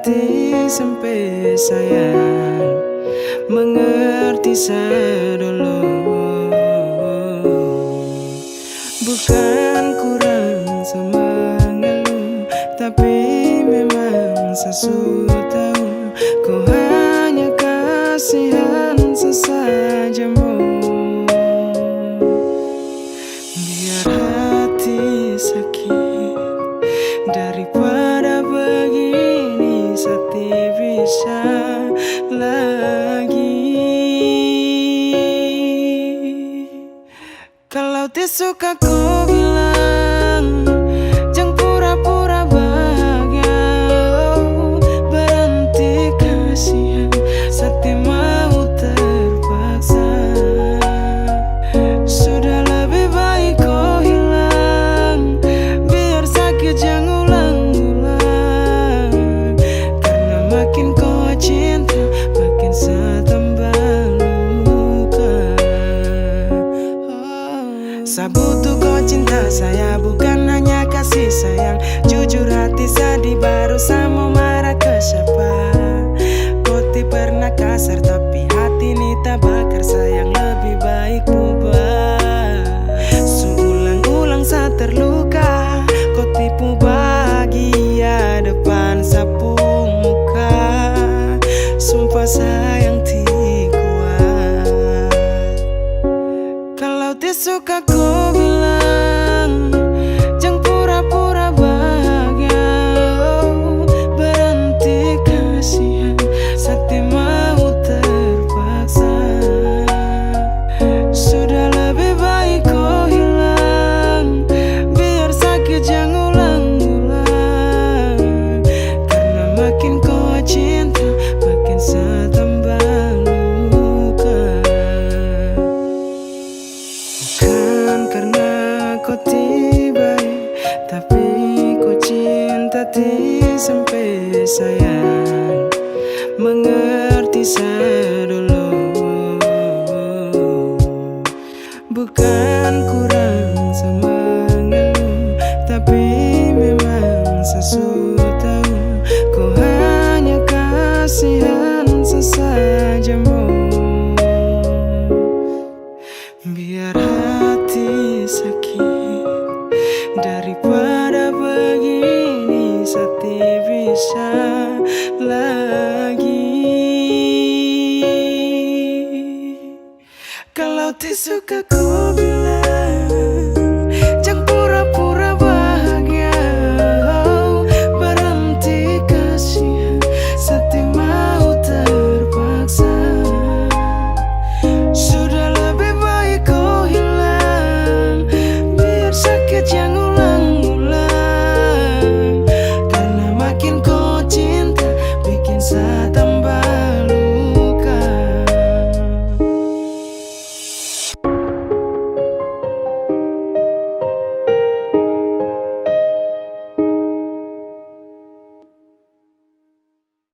hati sampai sayang, mengerti saya dulu. Bukan kurang sama ngeluh, tapi memang sesuatu tahu kau hanya kasihan sesajamu. Biar hati sakit daripada begini, sakti bisa lagi. Kalau suka kau bilang, jangan pura-pura bahagia. Oh, berhenti kasihan, sakti mau terpaksa. Sudah lebih baik kau hilang, biar sakit jangan ulang-ulang. Karena makin kau cinta, makin saya tambah luka. Saya butuh kau cinta saya, bukan hanya kasih sayang. Jujur hati sedih, baru saya mau marah ke siapa. Kau tidak pernah kasar, tapi hati ini tak bakar. Sayang lebih baik ubah. Seulang-ulang saya terluka, kau tipu bahagia depan sapu muka. Sumpah sayang tidak kuat. Kalau suka kau bilang, jangan pura-pura bahagia. Oh, berhenti kasihan, sakti mau terpaksa. Sudah lebih baik kau hilang, biar sakit jangan ulang-ulang. Karena makin kau cinta, makin saya tambah luka. Bukan karena kau tiba, tapi kau cinta sampai sayang, mengerti saya dulu. Bukan kurang sama ngeluh, tapi memang sesuatu tahu kau hanya kasihan sesajamu. Biar hati sakit daripada begini, sakti bisa lagi. Kalau suka kau bilang,